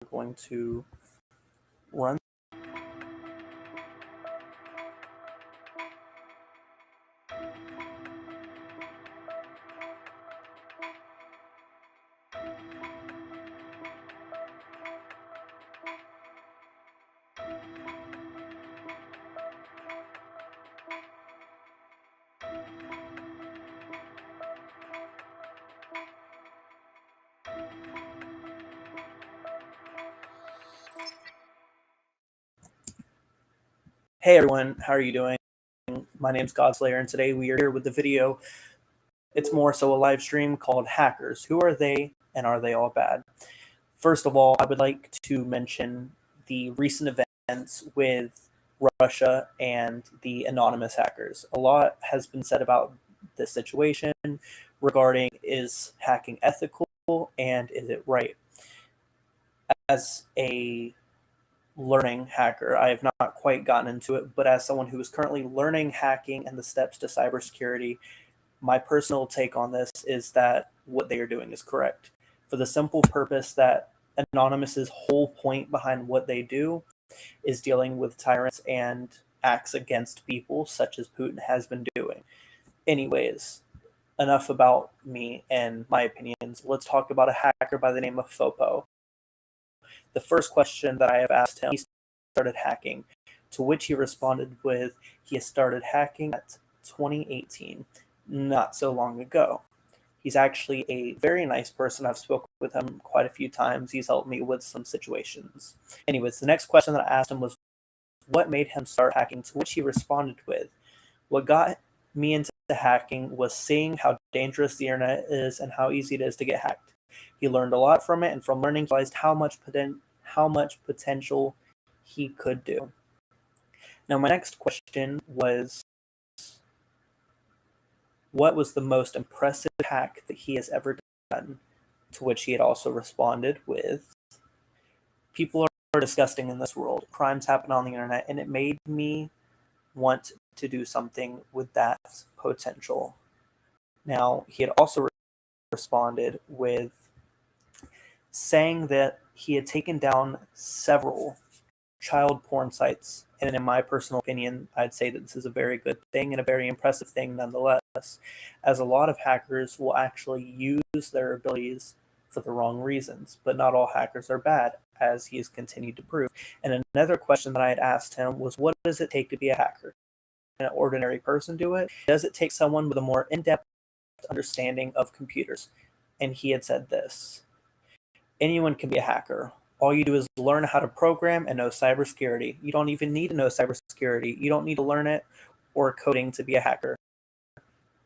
going to run. Hey everyone, how are you doing? My name's Godslayer, and today we are here with the video. It's more so a live stream called Hackers. Who are they, and are they all bad? First of all, I would like to mention the recent events with Russia and the anonymous hackers. A lot has been said about this situation regarding, is hacking ethical and is it right? As a learning hacker, I have not quite gotten into it, but as someone who is currently learning hacking and the steps to cybersecurity, my personal take on this is that what they are doing is correct, for the simple purpose that Anonymous's whole point behind what they do is dealing with tyrants and acts against people, such as Putin has been doing. Anyways, enough about me and my opinions. Let's talk about a hacker by the name of Fupo. The first question that I have asked him, he started hacking, to which he responded with, he started hacking at 2018, not so long ago. He's actually a very nice person. I've spoken with him quite a few times. He's helped me with some situations. Anyways, the next question that I asked him was, what made him start hacking? To which he responded with, what got me into hacking was seeing how dangerous the internet is and how easy it is to get hacked. He learned a lot from it, and from learning, realized how much potential he could do. Now, my next question was, what was the most impressive hack that he has ever done? To which he had also responded with, people are disgusting in this world. Crimes happen on the internet, and it made me want to do something with that potential. Now, he had also responded with saying that he had taken down several child porn sites. And in my personal opinion, I'd say that this is a very good thing and a very impressive thing nonetheless, as a lot of hackers will actually use their abilities for the wrong reasons. But not all hackers are bad, as he has continued to prove. And another question that I had asked him was, what does it take to be a hacker? Can an ordinary person do it? Does it take someone with a more in-depth understanding of computers? And he had said this, anyone can be a hacker. All you do is learn how to program and know cybersecurity. You don't even need to know cybersecurity. You don't need to learn it or coding to be a hacker.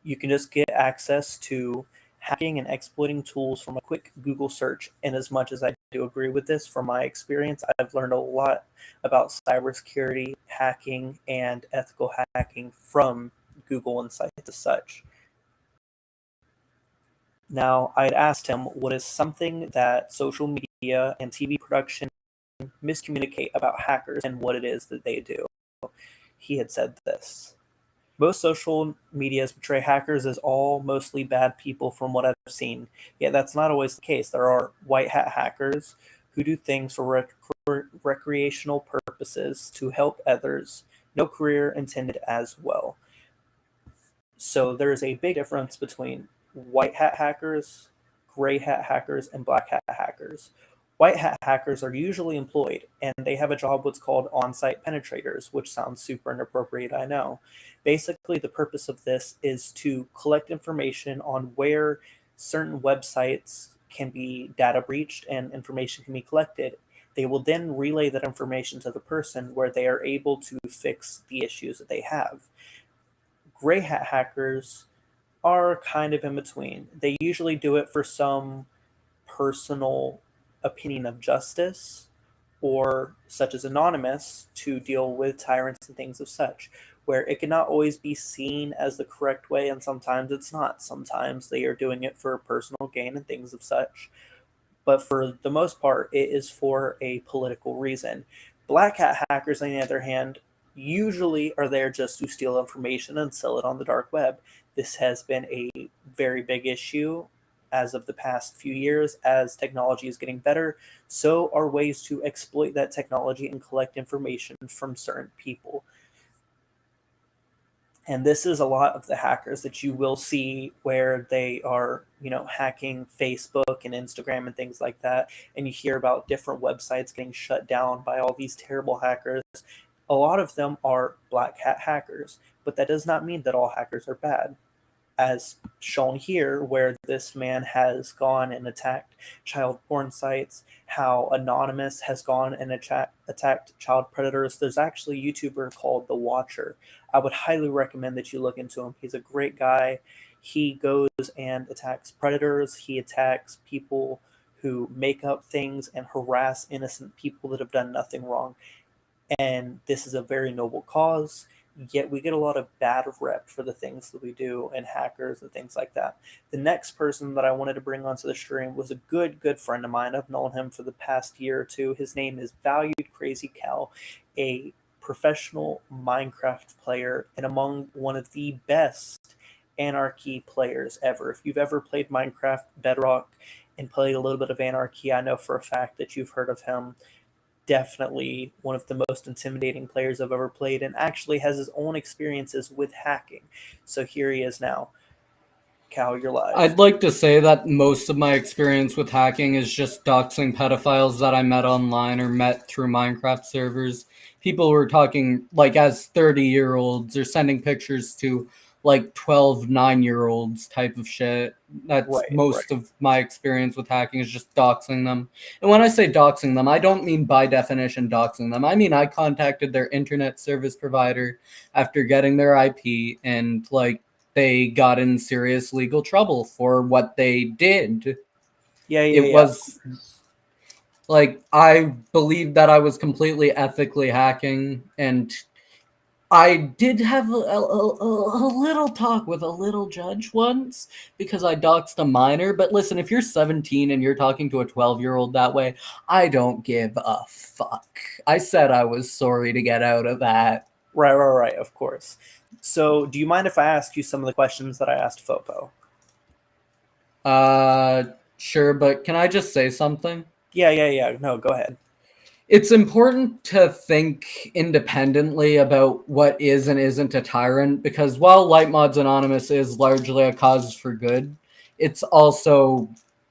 You can just get access to hacking and exploiting tools from a quick Google search. And as much as I do agree with this, from my experience, I've learned a lot about cybersecurity, hacking, and ethical hacking from Google and sites as such. Now, I had asked him, what is something that social media and TV production miscommunicate about hackers and what it is that they do? He had said this. Most social medias portray hackers as all mostly bad people from what I've seen. Yet that's not always the case. There are white hat hackers who do things for recreational purposes to help others. No career intended as well. So there is a big difference between white hat hackers, gray hat hackers, and black hat hackers. White hat hackers are usually employed, and they have a job what's called on-site penetrators, which sounds super inappropriate, I know. Basically, the purpose of this is to collect information on where certain websites can be data breached and information can be collected. They will then relay that information to the person where they are able to fix the issues that they have. Gray hat hackers are kind of in between. They usually do it for some personal opinion of justice, or such as Anonymous, to deal with tyrants and things of such, where it cannot always be seen as the correct way, and sometimes it's not. Sometimes they are doing it for personal gain and things of such. But for the most part, it is for a political reason. Black hat hackers, on the other hand, usually are there just to steal information and sell it on the dark web. This has been a very big issue as of the past few years, as technology is getting better, so are ways to exploit that technology and collect information from certain people. And this is a lot of the hackers that you will see where they are, hacking Facebook and Instagram and things like that. And you hear about different websites getting shut down by all these terrible hackers. A lot of them are black hat hackers, but that does not mean that all hackers are bad, as shown here, where this man has gone and attacked child porn sites, how Anonymous has gone and attacked child predators. There's actually a YouTuber called The Watcher. I would highly recommend that you look into him. He's a great guy. He goes and attacks predators, he attacks people who make up things and harass innocent people that have done nothing wrong. And this is a very noble cause, yet we get a lot of bad rep for the things that we do and hackers and things like that. The next person that I wanted to bring onto the stream was a good friend of mine. I've known him for the past year or two. His name is Valued Crazy Cal, a professional Minecraft player and among one of the best anarchy players ever. If you've ever played Minecraft Bedrock and played a little bit of anarchy, I know for a fact that you've heard of him. Definitely one of the most intimidating players I've ever played, and actually has his own experiences with hacking. So here he is now. Cal, you're live. I'd like to say that most of my experience with hacking is just doxing pedophiles that I met online or met through Minecraft servers. People were talking like as 30-year-olds or sending pictures to like 12, 9-year-olds type of shit. That's most of my experience with hacking is just doxing them. And when I say doxing them, I don't mean by definition doxing them. I mean I contacted their internet service provider after getting their IP and they got in serious legal trouble for what they did. It was like I believed that I was completely ethically hacking, and I did have a little talk with a little judge once because I doxed a minor. But listen, if you're 17 and you're talking to a 12-year-old that way, I don't give a fuck. I said I was sorry to get out of that. Right, of course. So do you mind if I ask you some of the questions that I asked Fopo? Sure, but can I just say something? Yeah. No, go ahead. It's important to think independently about what is and isn't a tyrant, because while Light Mods Anonymous is largely a cause for good, it's also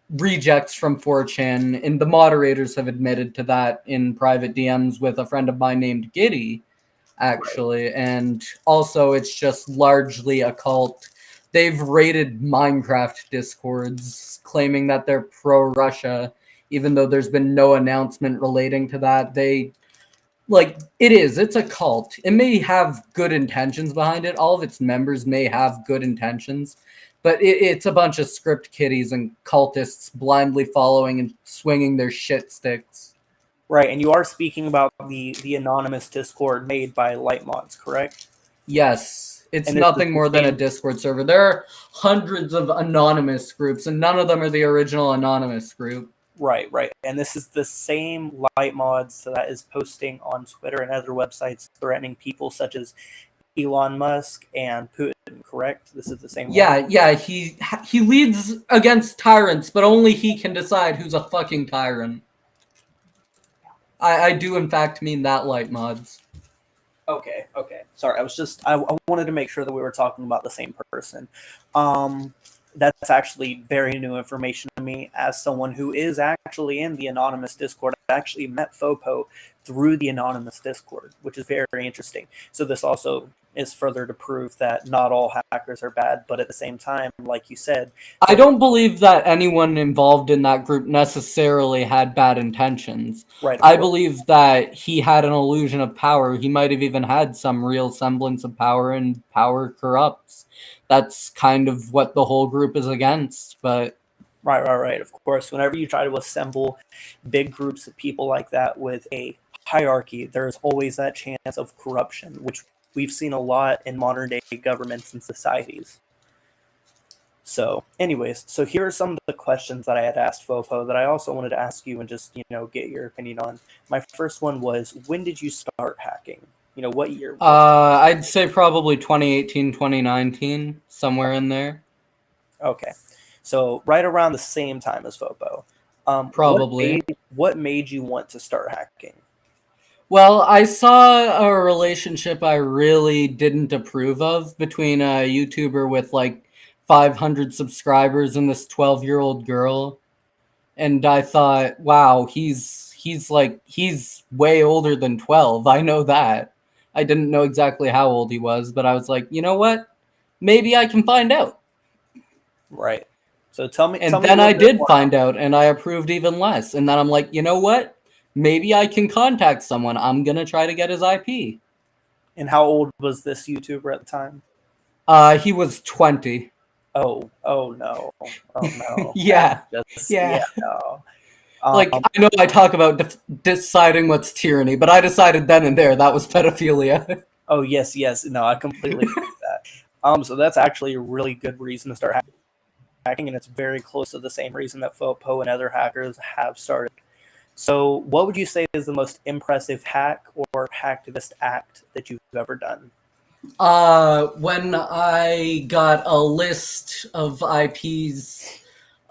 rejects from 4chan, and the moderators have admitted to that in private DMs with a friend of mine named Giddy, actually. Right. And also it's just largely a cult. They've raided Minecraft discords claiming that they're pro-Russia, even though there's been no announcement relating to that. It's a cult. It may have good intentions behind it. All of its members may have good intentions, but it's a bunch of script kiddies and cultists blindly following and swinging their shit sticks. Right, and you are speaking about the anonymous Discord made by Light Mods, correct? Yes. It's nothing more than a Discord server. There are hundreds of anonymous groups, and none of them are the original anonymous group. Right. And this is the same Light Mods that is posting on Twitter and other websites threatening people such as Elon Musk and Putin, correct? This is the same one? Yeah, he leads against tyrants, but only he can decide who's a fucking tyrant. I do in fact mean that, Light Mods. Okay. Sorry, I wanted to make sure that we were talking about the same person. That's actually very new information to me as someone who is actually in the anonymous Discord. I actually met Fopo through the anonymous Discord, which is very interesting. So this also is further to prove that not all hackers are bad, but at the same time, like you said, I don't believe that anyone involved in that group necessarily had bad intentions. Right. I believe that he had an illusion of power. He might have even had some real semblance of power, and power corrupts. That's kind of what the whole group is against, but... Right. Of course, whenever you try to assemble big groups of people like that with a hierarchy, there's always that chance of corruption, which we've seen a lot in modern day governments and societies. So anyways, so here are some of the questions that I had asked Fopo that I also wanted to ask you and just, get your opinion on. My first one was, when did you start hacking? What year? I'd say probably 2018, 2019, somewhere in there. Okay. So right around the same time as Fopo. Probably. What made you want to start hacking? Well, I saw a relationship I really didn't approve of between a YouTuber with like 500 subscribers and this 12-year-old girl. And I thought, wow, he's way older than 12. I know that. I didn't know exactly how old he was, but I was like, you know what? Maybe I can find out. Right. So tell me And a then little I bit did more. find out, and I approved even less. And then I'm like, you know what? Maybe I can contact someone. I'm gonna try to get his IP. And how old was this YouTuber at the time? He was 20. Oh no. Oh no. Yeah, That's just yeah, yeah. no. Like, I know I talk about deciding what's tyranny, but I decided then and there that was pedophilia. Oh yes, yes. No, I completely agree with that. So that's actually a really good reason to start hacking, and it's very close to the same reason that FOPO and other hackers have started. So, what would you say is the most impressive hack or hacktivist act that you've ever done? When I got a list of IPs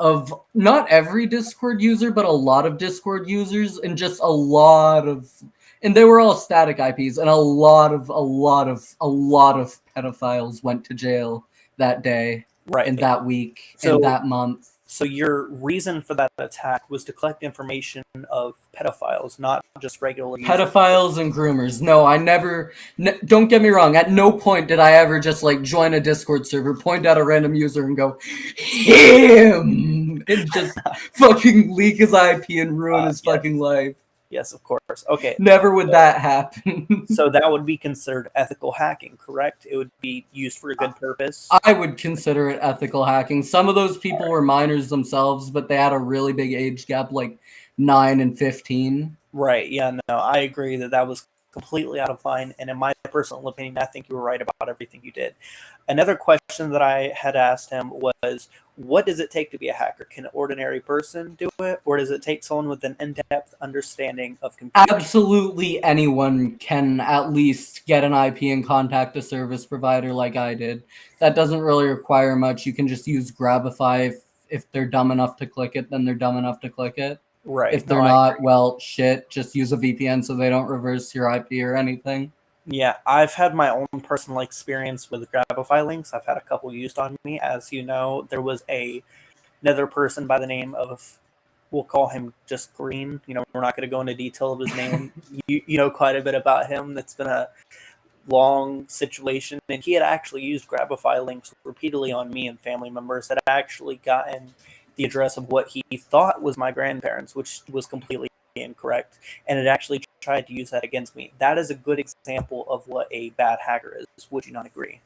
of not every Discord user, but a lot of Discord users, and just and they were all static IPs, and a lot of pedophiles went to jail that day, Right. and that week, and So, that month. so your reason for that attack was to collect information of pedophiles, not just regular users. Pedophiles and groomers. No, I never. Don't get me wrong. At no point did I ever just like join a Discord server, point out a random user, and go him, and just fucking leak his IP and ruin his Yes, fucking life. yes, of course. Okay, Never would so, that happen. so that would be considered ethical hacking, correct? It would be used for a good purpose. I would consider it ethical hacking. Some of those people were minors themselves, but they had a really big age gap, like 9 and 15. Right. Yeah. No, I agree that that was completely out of line. And in my personal opinion, I think you were right about everything you did. Another question that I had asked him was, what does it take to be a hacker? Can an ordinary person do it, or does it take someone with an in-depth understanding of computing? Absolutely anyone can at least get an IP and contact a service provider like I did. That doesn't really require much. You can just use Grabify. If they're dumb enough to click it, then they're dumb enough to click it. Right. If No, they're I not, well, shit, just use a VPN so they don't reverse your IP or anything. Yeah, I've had my own personal experience with Grabify links. I've had a couple used on me. As you know, there was another person by the name of, we'll call him just Green. You know, we're not going to go into detail of his name. You know quite a bit about him. That's been a long situation, and he had actually used Grabify links repeatedly on me and family members. Had actually gotten the address of what he thought was my grandparents, which was completely incorrect, and it actually tried to use that against me. That is a good example of what a bad hacker is. Would you not agree?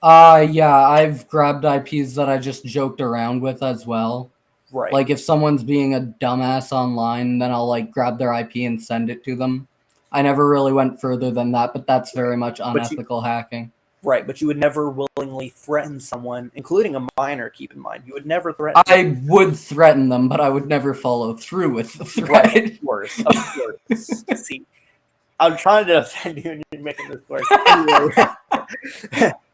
Yeah, I've grabbed IPs that I just joked around with as well. Right. Like if someone's being a dumbass online, then I'll like grab their IP and send it to them. I never really went further than that, but that's very much But you unethical hacking. right, but you would never willingly threaten someone, including a minor, keep in mind. You would never threaten someone. I would threaten them, but I would never follow through with the Right, threat. of course. Of course. See, I'm trying to defend you and you're making this worse.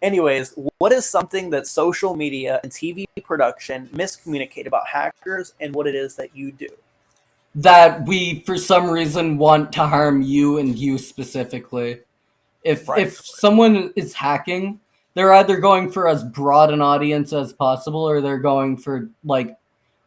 Anyways, what is something that social media and TV production miscommunicate about hackers and what it is that you do? That we, for some reason, want to harm you and you specifically. Right. If someone is hacking, they're either going for as broad an audience as possible, or they're going for like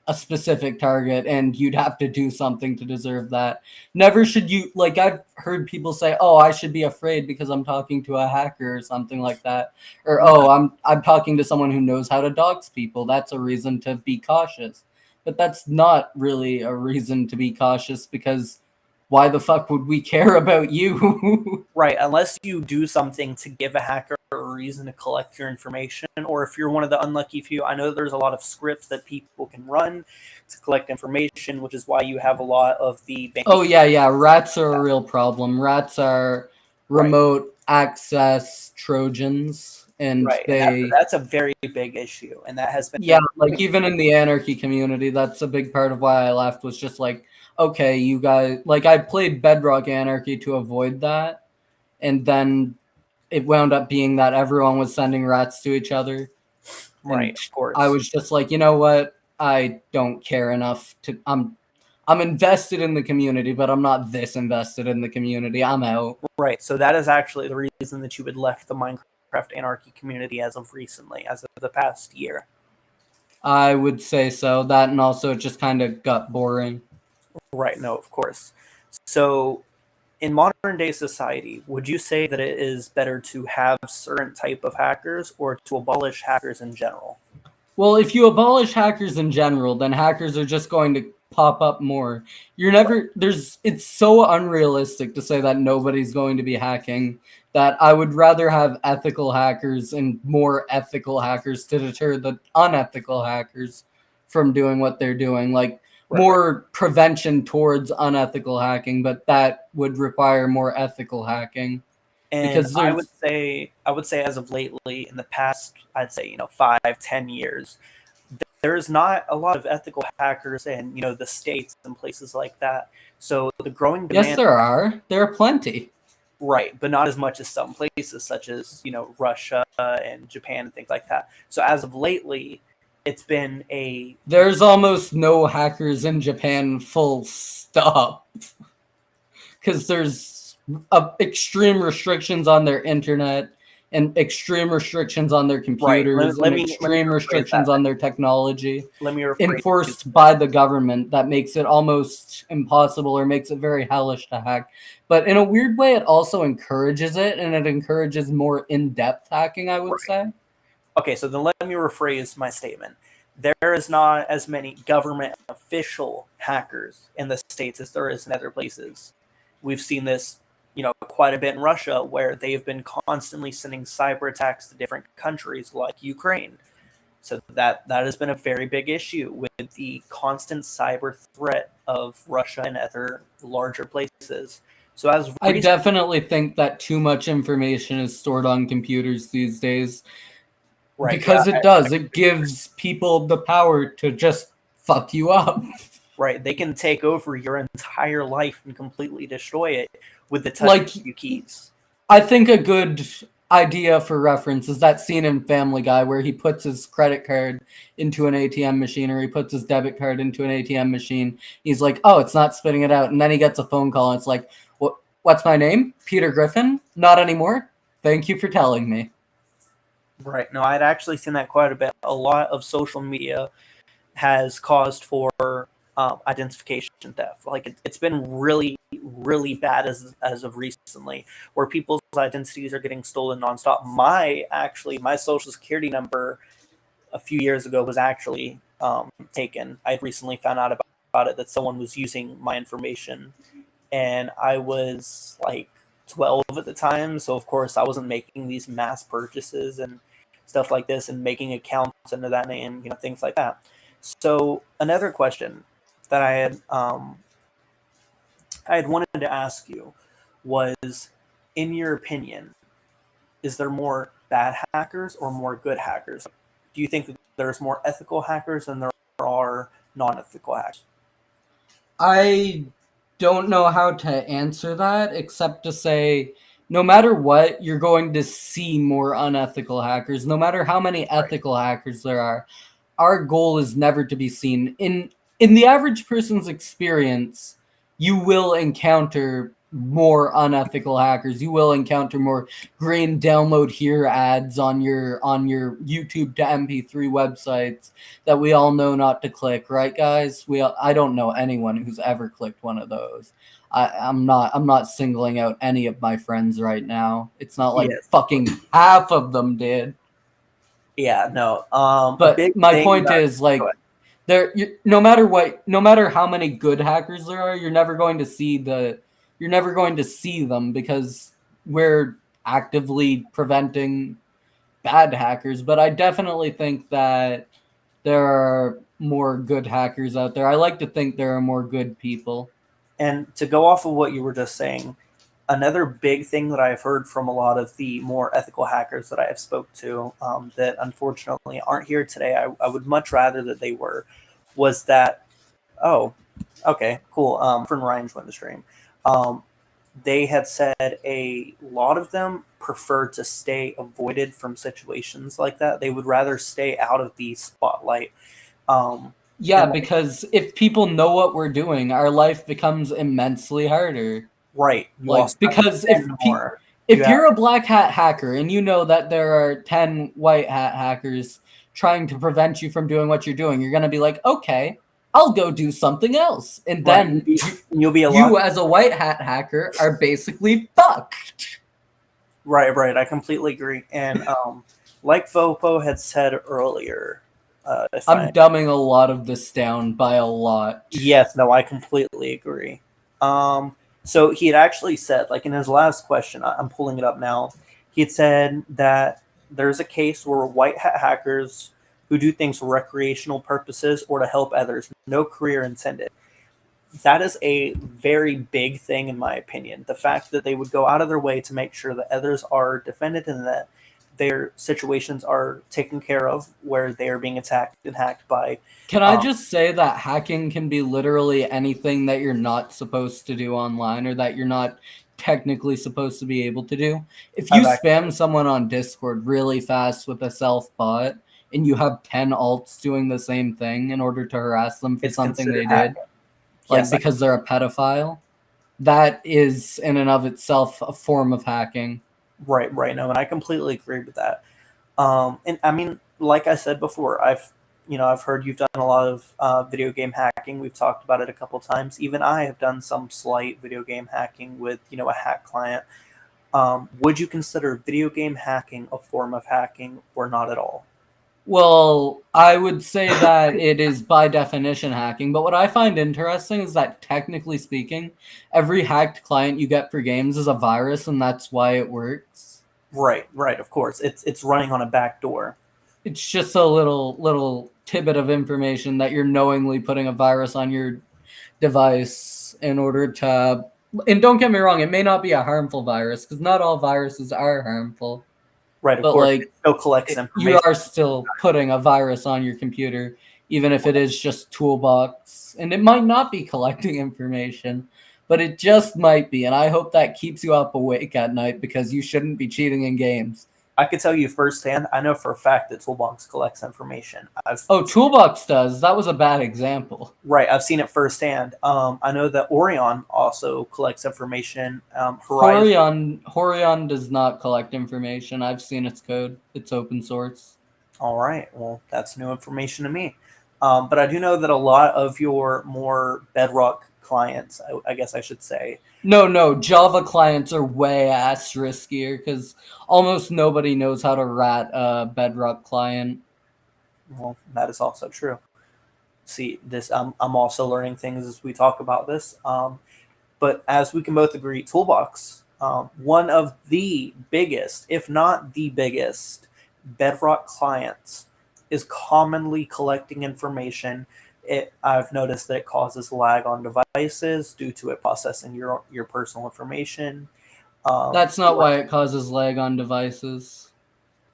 a specific target, and you'd have to do something to deserve that. Never should you, like, I've heard people say, oh, I should be afraid because I'm talking to a hacker or something like that, or oh, I'm talking to someone who knows how to dox people. That's a reason to be cautious. But that's not really a reason to be cautious, because why the fuck would we care about you? Right, unless you do something to give a hacker a reason to collect your information, or if you're one of the unlucky few. I know there's a lot of scripts that people can run to collect information, which is why you have a lot of the bank. Oh yeah, rats are a real problem. Rats are Right, remote access Trojans, and right, and that's a very big issue, and that has been yeah, like even in the anarchy community, that's a big part of why I left, was just like, okay, you guys, like I played Bedrock Anarchy to avoid that, and then it wound up being that everyone was sending rats to each other. Right, And of I course. was just like, you know what? I don't care enough to. I'm invested in the community, but I'm not this invested in the community. I'm out. Right. So that is actually the reason that you had left the Minecraft Anarchy community as of recently, as of the past year. I would say so. That and also it just kind of got boring. Right. No, of course. So in modern day society, would you say that it is better to have certain type of hackers or to abolish hackers in general? Well, if you abolish hackers in general, then hackers are just going to pop up more. You're Right. never it's so unrealistic to say that nobody's going to be hacking that I would rather have ethical hackers and more ethical hackers to deter the unethical hackers from doing what they're doing. Like Right. more prevention towards unethical hacking, but that would require more ethical hacking And because I would there's say, as of lately, in the past, I'd say 5, 10 years, there's not a lot of ethical hackers in the states and places like that. So the growing yes, demand, there are plenty. right, but not as much as some places, such as Russia and Japan and things like that. So as of lately, it's been a There's almost no hackers in Japan, full stop. Because there's extreme restrictions on their internet, and extreme restrictions on their right. computers, and Let me extreme rephrase that. restrictions on their technology Let me rephrase enforced that. by the government that makes it almost impossible or makes it very hellish to hack. But in a weird way, it also encourages it, and it encourages more in-depth hacking, I would Right. say. Okay, so then let me rephrase my statement. There is not as many government official hackers in the States as there is in other places. We've seen this, quite a bit in Russia, where they've been constantly sending cyber attacks to different countries like Ukraine. So that has been a very big issue with the constant cyber threat of Russia and other larger places. So as I definitely think that too much information is stored on computers these days. right, yeah, Because it does. It gives people the power to just fuck you up. right, they can take over your entire life and completely destroy it with the touch of Like, a few keys. I think a good idea for reference is that scene in Family Guy where he puts his credit card into an ATM machine or he puts his debit card into an ATM machine. He's like, oh, it's not spitting it out. And then he gets a phone call and it's like, what's my name? Peter Griffin? Not anymore? Thank you for telling me. Right. No, I'd actually seen that quite a bit. A lot of social media has caused for identification theft. Like it's been really, really bad as of recently, where people's identities are getting stolen nonstop. My social security number a few years ago was actually taken. I recently found out about it, that someone was using my information, and I was like 12 at the time, so of course I wasn't making these mass purchases and stuff like this and making accounts under that name, things like that. So another question that I had wanted to ask you was, in your opinion, is there more bad hackers or more good hackers? Do you think that there's more ethical hackers than there are non-ethical hackers? I don't know how to answer that except to say no matter what, you're going to see more unethical hackers. No matter how many Right. ethical hackers there are, our goal is never to be seen. In the average person's experience, you will encounter more unethical hackers. You will encounter more green download here ads on your YouTube to MP3 websites that we all know not to click, right, guys? I don't know anyone who's ever clicked one of those. I'm not singling out any of my friends right now. It's not like Yes. fucking half of them did. Yeah. No. A But big my thing point that. is Go like ahead. no matter what, no matter how many good hackers there are, you're never going to see them because we're actively preventing bad hackers. But I definitely think that there are more good hackers out there. I like to think there are more good people. And to go off of what you were just saying, another big thing that I've heard from a lot of the more ethical hackers that I have spoke to, that unfortunately aren't here today, I would much rather that they were, was that, oh, okay, cool. Friend Ryan joined the stream. Um, they had said a lot of them prefer to stay avoided from situations like that. They would rather stay out of the spotlight. Um, Yeah, and because if people know what we're doing, our life becomes immensely harder. right, you also Like, have to because spend more. You if have you're a black hat hacker and you know that there are 10 white hat hackers trying to prevent you from doing what you're doing, you're going to be like, okay, I'll go do something else. And right. then You'll be a lot. you, as a white hat hacker, are basically fucked. Right, right. I completely agree. And like Vopo had said earlier, if I I'm dumbing a lot of this down by a lot. yes, no, I completely agree. So he had actually said, like in his last question, I'm pulling it up now. He had said that there's a case where white hat hackers who do things for recreational purposes or to help others, no career intended. That is a very big thing, in my opinion. The fact that they would go out of their way to make sure that others are defended and that their situations are taken care of where they are being attacked and hacked by. Can I just say that hacking can be literally anything that you're not supposed to do online or that you're not technically supposed to be able to do? If you I've actually, spam someone on Discord really fast with a self bot and you have 10 alts doing the same thing in order to harass them for it's something considered they did, hacking. like Yes, because they're a pedophile, that is in and of itself a form of hacking. right, right. No, and I completely agree with that. And I mean, like I said before, I've heard you've done a lot of video game hacking. We've talked about it a couple times. Even I have done some slight video game hacking with, a hack client. Would you consider video game hacking a form of hacking or not at all? Well, I would say that it is by definition hacking, but what I find interesting is that technically speaking, every hacked client you get for games is a virus, and that's why it works. Right, right. Of course, it's running on a back door. It's just a little tidbit of information that you're knowingly putting a virus on your device in order to. And don't get me wrong, it may not be a harmful virus because not all viruses are harmful, Right, of but course, it like still collects you information. are still putting a virus on your computer, even if it is just toolbox. And it might not be collecting information, but it just might be. And I hope that keeps you up awake at night because you shouldn't be cheating in games. I could tell you firsthand. I know for a fact that Toolbox collects information. Oh, Toolbox does. That was a bad example. Right, I've seen it firsthand. I know that Orion also collects information. Horizon. Horion does not collect information. I've seen its code. It's open source. All right, well, that's new information to me. But I do know that a lot of your more Bedrock clients, I guess I should say, No, Java clients are way ass riskier because almost nobody knows how to rat a Bedrock client. well, that is also true. See, this I'm also learning things as we talk about this. But as we can both agree, Toolbox, one of the biggest, if not the biggest, Bedrock clients is commonly collecting information. I've noticed that it causes lag on devices due to it processing your personal information. That's not why it causes lag on devices.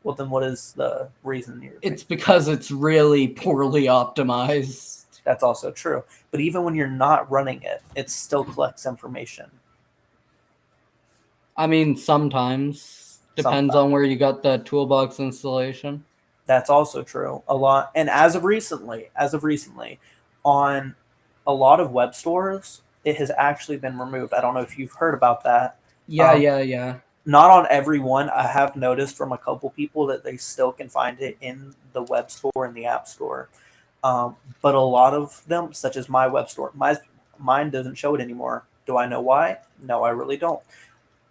Well, then what is the reason you're It's thinking? because it's really poorly optimized. That's also true. But even when you're not running it, it still collects information. I mean, sometimes. Depends Sometimes. on where you got the toolbox installation. That's also true. A lot, and as of recently, on a lot of web stores, it has actually been removed. I don't know if you've heard about that. Yeah, Um, yeah, yeah. Not on every one. I have noticed from a couple people that they still can find it in the web store and the app store. But a lot of them, such as my web store, mine doesn't show it anymore. Do I know why? No, I really don't.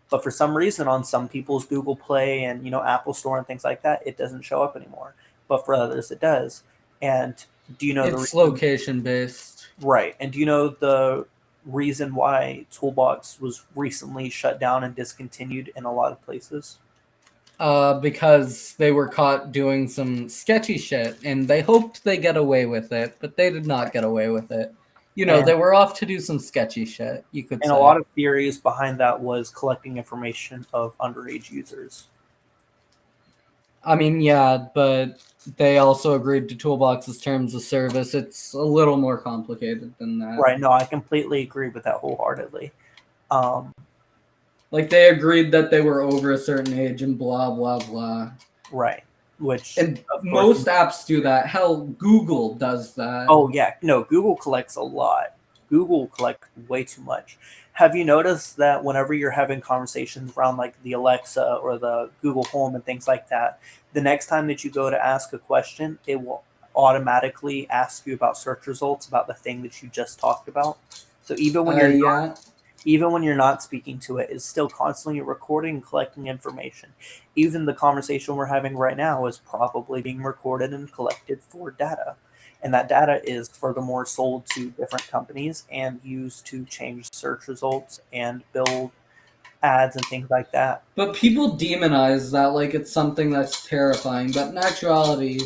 But for some reason, on some people's Google Play and Apple Store and things like that, it doesn't show up anymore. But for others, it does. And do you know the It's reason? location based. Right. And do you know the reason why Toolbox was recently shut down and discontinued in a lot of places? Because they were caught doing some sketchy shit, and they hoped they get away with it, but they did not get away with it. You know, And they were off to do some sketchy shit, you could and a say. lot of theories behind that was collecting information of underage users. I mean, yeah, but they also agreed to Toolbox's terms of service. It's a little more complicated than that. Right. No, I completely agree with that wholeheartedly. Um, Like they agreed that they were over a certain age and blah blah blah. Right. Which, And of course. most apps do that. Hell, Google does that. Oh yeah, no, Google collects a lot. Google collects way too much. Have you noticed that whenever you're having conversations around like the Alexa or the Google Home and things like that, the next time that you go to ask a question, it will automatically ask you about search results about the thing that you just talked about. So Yeah. even when you're not speaking to it, it's still constantly recording and collecting information. Even the conversation we're having right now is probably being recorded and collected for data. And that data is furthermore sold to different companies and used to change search results and build ads and things like that. But people demonize that like it's something that's terrifying. But in actuality,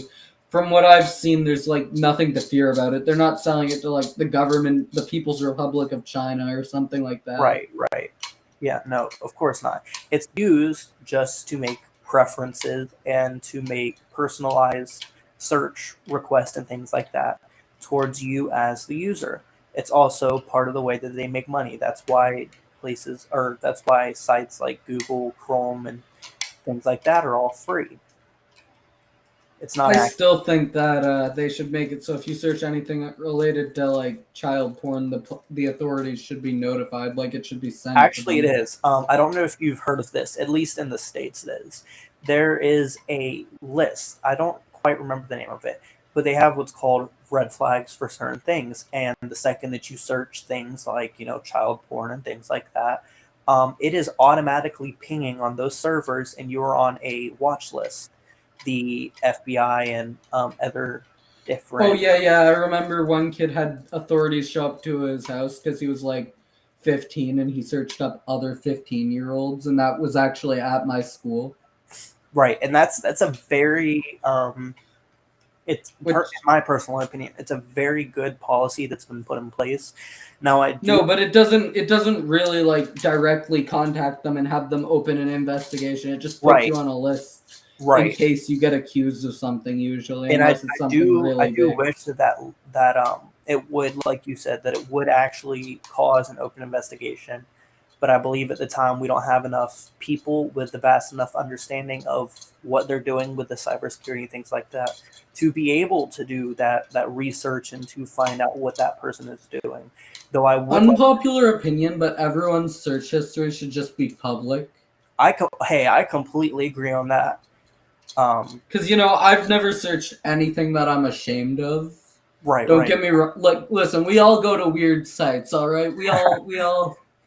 from what I've seen, there's like nothing to fear about it. They're not selling it to like the government, the People's Republic of China, or something like that. Right, right. Yeah, no, of course not. It's used just to make preferences and to make personalized search requests and things like that towards you as the user. It's also part of the way that they make money. That's why sites like Google, Chrome, and things like that are all free. It's not I act still think that they should make it so if you search anything related to like child porn, the authorities should be notified. Like it should be sent to Actually, it them. is. I don't know if you've heard of this, at least in the States, it is. There is a list. I don't quite remember the name of it, but they have what's called red flags for certain things. And the second that you search things like, child porn and things like that, it is automatically pinging on those servers and you are on a watch list. The FBI and other Oh different. yeah. I remember one kid had authorities show up to his house because he was like 15 and he searched up other 15-year-olds, and that was actually at my school. Right. And that's a very in Which my personal opinion, it's a very good policy that's been put in place. Now, I do no, but it doesn't really like directly contact them and have them open an investigation. It just puts right, you on a list in right, case you get accused of something, usually, and I, unless it's I something do I really do big. wish that it would, like you said, that it would actually cause an open investigation. But I believe at the time we don't have enough people with the vast enough understanding of what they're doing with the cybersecurity and things like that to be able to do that research and to find out what that person is doing. Though I would like Unpopular opinion, but everyone's search history should just be public. hey, I completely agree on that. Because, I've never searched anything that I'm ashamed of. Right, Don't right, get me wrong. Like, listen, we all go to weird sites, all right?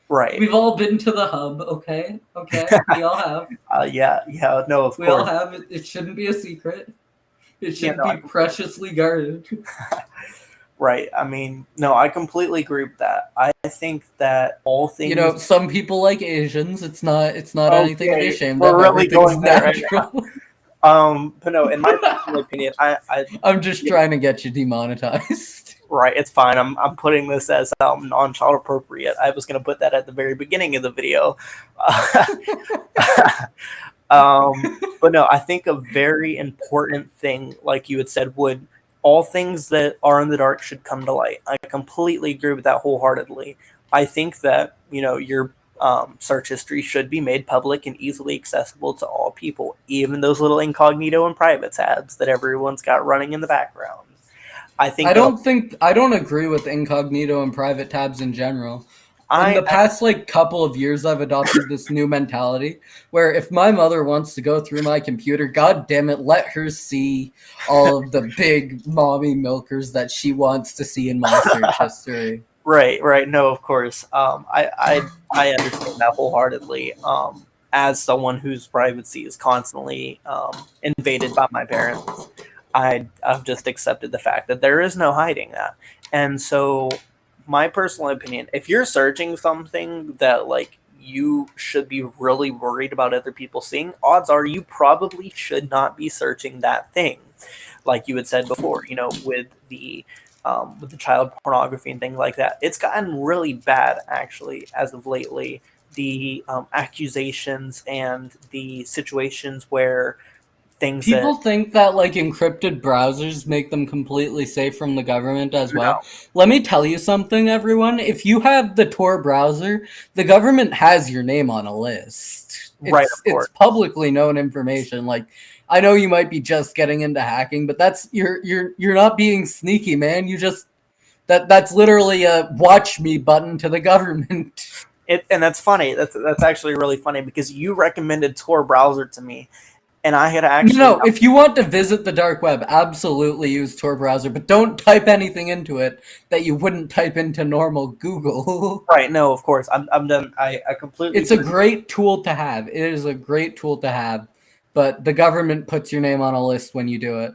right. We've all been to the hub, okay? Okay, we all have. Yeah, yeah, no, of We all course. have. It shouldn't be a secret. It Yeah, should no, be preciously guarded. right. I mean, no, I completely agree with that. I think that all things. Some people like Asians. It's not anything to be Okay, ashamed we're of. really Everything's going there right now. natural. But no, in my personal opinion, I'm just yeah, trying to get you demonetized. right. It's fine. I'm putting this as non-child appropriate. I was gonna put that at the very beginning of the video. But no, I think a very important thing, like you had said, would all things that are in the dark should come to light. I completely agree with that wholeheartedly. I think that your search history should be made public and easily accessible to all people, even those little incognito and private tabs that everyone's got running in the background. I think that I don't agree with incognito and private tabs in general. In I the past like couple of years I've adopted this new mentality where if my mother wants to go through my computer, god damn it, let her see all of the big mommy milkers that she wants to see in my search history. right, right. No, of course. I understand that wholeheartedly. As someone whose privacy is constantly invaded by my parents, I've just accepted the fact that there is no hiding that. And so, my personal opinion, if you're searching something that like you should be really worried about other people seeing, odds are you probably should not be searching that thing. Like you had said before, with the child pornography and things like that, it's gotten really bad actually as of lately. The accusations and the situations where things that People think that like encrypted browsers make them completely safe from the government as no, well. Let me tell you something, everyone. If you have the Tor browser, the government has your name on a list. right, of It's course. publicly known information. Like I know you might be just getting into hacking, but that's you're not being sneaky, man. You just that's literally a watch me button to the government. And that's funny. That's actually really funny because you recommended Tor browser to me, and I had actually No, if you want to visit the dark web, absolutely use Tor browser, but don't type anything into it that you wouldn't type into normal Google. right. No, of course, I'm done. I completely It's a agree. great tool to have. It is a great tool to have, but the government puts your name on a list when you do it.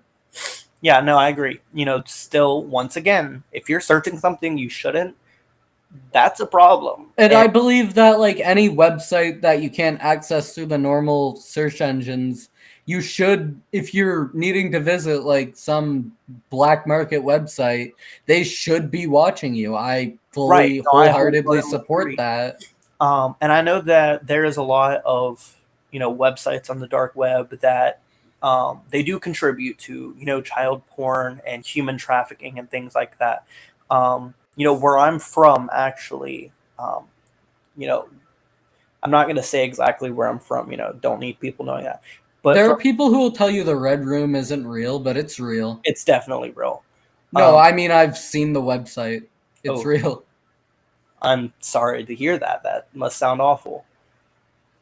Yeah, no, I agree. Still, once again, if you're searching something you shouldn't, that's a problem. And And I believe that like any website that you can't access through the normal search engines, you should, if you're needing to visit like some black market website, they should be watching you. I right, fully, no, I wholeheartedly wholeheartedly support agree. that. And I know that there is a lot of websites on the dark web that they do contribute to child porn and human trafficking and things like that. Where I'm from, actually, you know, I'm not going to say exactly where I'm from. Don't need people knowing that, but There from are people who will tell you the Red Room isn't real, but it's real. it's definitely real. No, Um, I mean, I've seen the website. It's oh, real. I'm sorry to hear that. That must sound awful.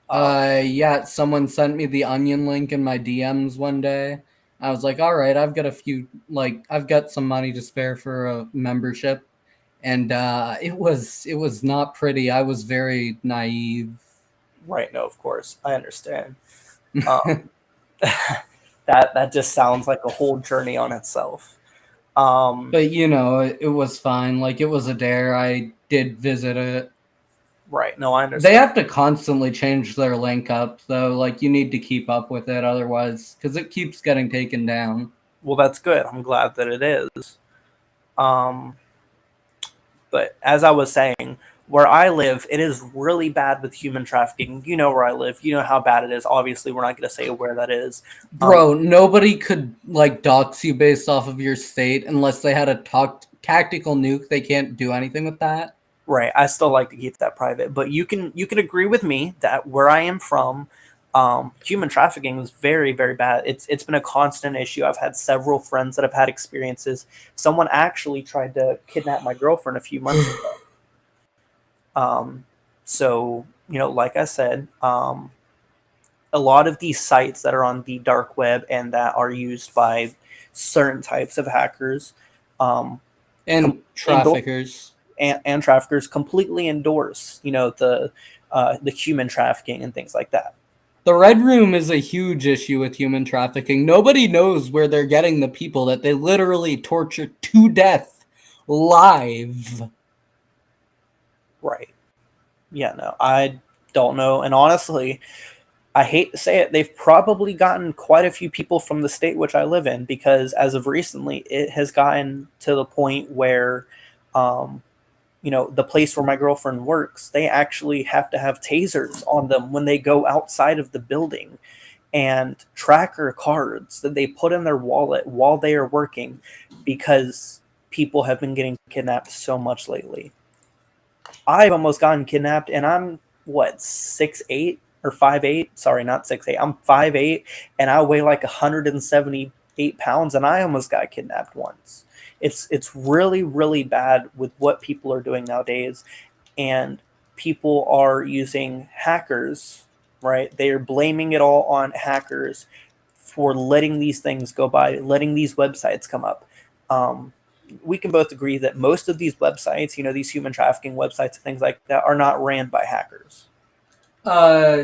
Um, Yeah, someone sent me the Onion link in my DMs one day. I was like, all right, I've got some money to spare for a membership. And it was not pretty. I was very naive. right? No, of course, I understand. Um, that just sounds like a whole journey on itself. Um, But it was fine. Like it was a dare. I did visit it. right. No, I They understand. have to constantly change their link up, though. Like you need to keep up with it, otherwise, because it keeps getting taken down. Well, that's good. I'm glad that it is. Um, but as I was saying, where I live, it is really bad with human trafficking. You know where I live. You know how bad it is. Obviously, we're not going to say where that is. Um, Bro, nobody could like dox you based off of your state unless they had a tactical nuke. They can't do anything with that. right. I still like to keep that private, but you can agree with me that where I am from, human trafficking is very very bad. It's been a constant issue. I've had several friends that have had experiences. Someone actually tried to kidnap my girlfriend a few months ago. So like I said, a lot of these sites that are on the dark web and that are used by certain types of hackers, um, And completely endorse traffickers. and traffickers completely endorse the human trafficking and things like that. The Red Room is a huge issue with human trafficking. Nobody knows where they're getting the people that they literally torture to death live. Right. Yeah, no, I don't know. And honestly, I hate to say it, they've probably gotten quite a few people from the state which I live in because as of recently, it has gotten to the point where, um, the place where my girlfriend works, they actually have to have tasers on them when they go outside of the building and tracker cards that they put in their wallet while they are working because people have been getting kidnapped so much lately. I've almost gotten kidnapped, and I'm what 6'8" or 5'8"? Sorry, not 6'8". I'm 5'8", and I weigh like 178 pounds, and I almost got kidnapped once. It's really really bad with what people are doing nowadays, and people are using hackers. Right, they are blaming it all on hackers for letting these things go by, letting these websites come up. Um, we can both agree that most of these websites, these human trafficking websites and things like that, are not ran by hackers. Uh,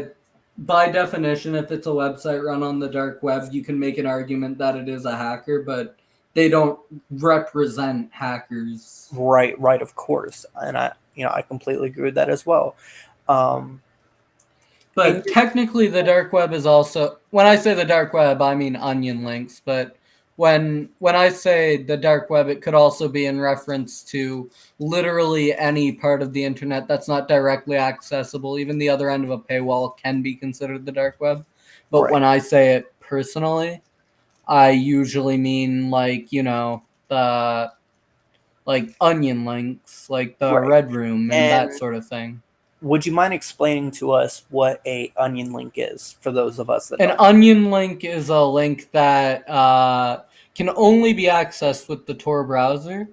by definition, if it's a website run on the dark web, you can make an argument that it is a hacker, but they don't represent hackers. Right, right, of course, and I completely agree with that as well. Um, and But technically, the dark web is also, when I say the dark web, I mean onion links. But when I say the dark web, it could also be in reference to literally any part of the internet that's not directly accessible. Even the other end of a paywall can be considered the dark web. But right, when I say it personally, I usually mean like, the like onion links, like the Right. red room and And that sort of thing. would you mind explaining to us what a onion link is for those of us that An don't? onion link is a link that can only be accessed with the Tor browser.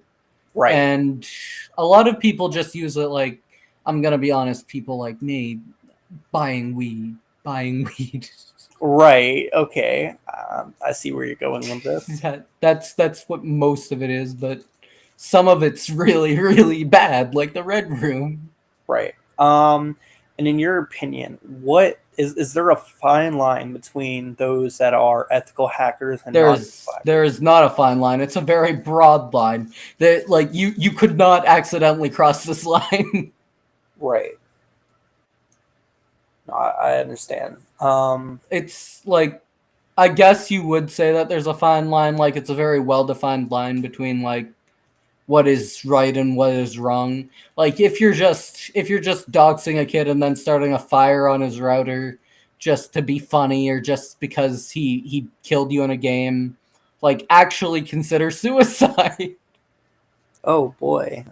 Right. And a lot of people just use it like, I'm going to be honest, people like me buying weed, buying weed. Right. Okay. I see where you're going with this. That's what most of it is, but some of it's really, really bad, like the red room. Right. And in your opinion, what is there a fine line between those that are ethical hackers and non-ethical There hackers? is not a fine line. It's a very broad line. That like you could not accidentally cross this line. Right. No, I understand. It's like, I guess you would say that there's a fine line. Like it's a very well defined line between like what is right and what is wrong. Like if you're just doxing a kid and then starting a fire on his router just to be funny or just because he killed you in a game, like actually consider suicide. oh boy.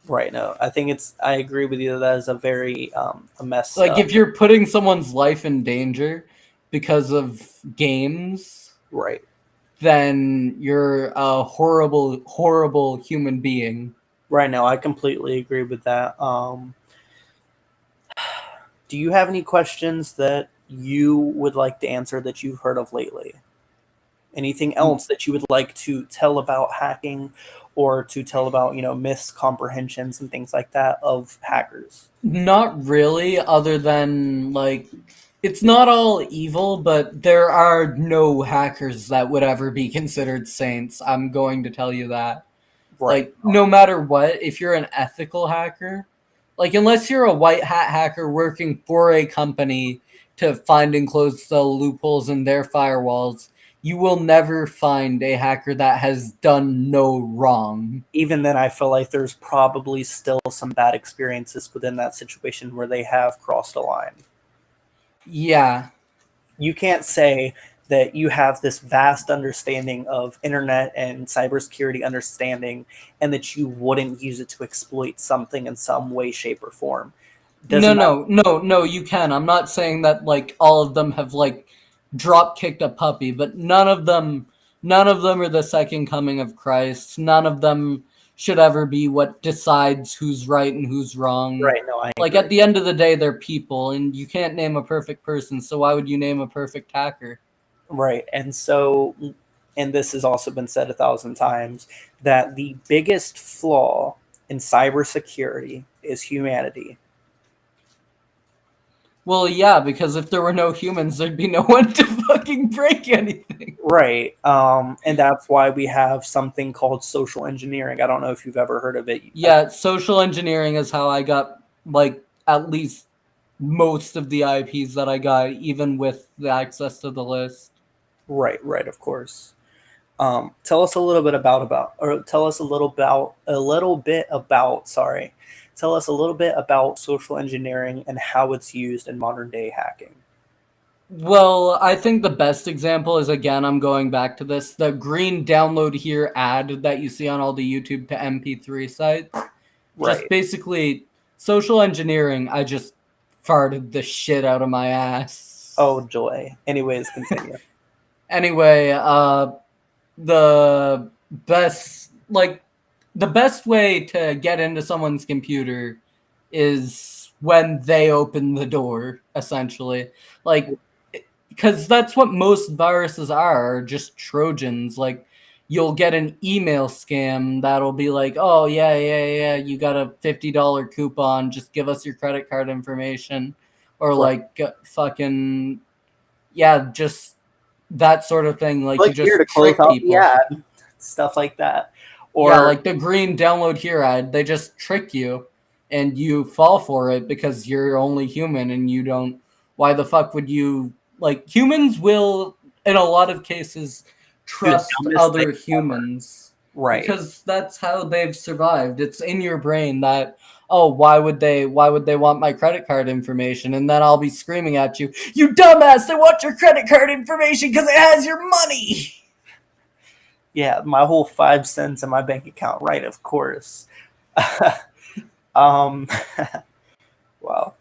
Right. No, I think it's. I agree with you. That is a very a messed Like up. if you're putting someone's life in danger because of games, Right. then you're a horrible, horrible human being. Right now, I completely agree with that. Do you have any questions that you would like to answer that you've heard of lately? Anything else that you would like to tell about hacking or to tell about, miscomprehensions and things like that of hackers? Not really, other than like it's not all evil, but there are no hackers that would ever be considered saints. I'm going to tell you that. Right. Like no matter what, if you're an ethical hacker, like unless you're a white hat hacker working for a company to find and close the loopholes in their firewalls, you will never find a hacker that has done no wrong. Even then, I feel like there's probably still some bad experiences within that situation where they have crossed a line. Yeah. You can't say that you have this vast understanding of internet and cybersecurity understanding and that you wouldn't use it to exploit something in some way, shape, or form. No, Doesn't matter. no, no, no, you can. I'm not saying that like all of them have like drop kicked a puppy, but none of them are the second coming of Christ. None of them should ever be what decides who's right and who's wrong. Right. No, I Like agree. at the end of the day they're people and you can't name a perfect person, so why would you name a perfect hacker? Right. And so, and this has also been said 1,000 times, that the biggest flaw in cybersecurity is humanity. Well, yeah, because if there were no humans, there'd be no one to fucking break anything. Right. And that's why we have something called social engineering. I don't know if you've ever heard of it. Yeah, social engineering is how I got like at least most of the IPs that I got, even with the access to the list. Right, right, of course. Tell us a little bit or tell us tell us a little bit about social engineering and how it's used in modern day hacking. Well, I think the best example is, again, I'm going back to this, the green download here ad that you see on all the YouTube to MP3 sites. Just Right. basically social engineering. I just farted the shit out of my ass. Oh joy. Anyways, continue. Anyway, the the best way to get into someone's computer is when they open the door, essentially. Like, because that's what most viruses are, just Trojans. Like, you'll get an email scam that'll be like, oh, yeah, yeah, yeah, you got a $50 coupon, just give us your credit card information. Or, Right. like, fucking, yeah, just that sort of thing. Like, you Click here to just close trick out the people. ad. Stuff like that. Yeah, Or like the green download here ad, they just trick you and you fall for it because you're only human and you don't. Why the fuck would you? Like, humans will, in a lot of cases, do the trust dumbest other thing ever. humans Right. because that's how they've survived. It's in your brain that, oh, why would they want my credit card information? And then I'll be screaming at you, you dumbass, they want your credit card information because it has your money. Yeah, my whole 5 cents in my bank account, right? Of course. um, wow.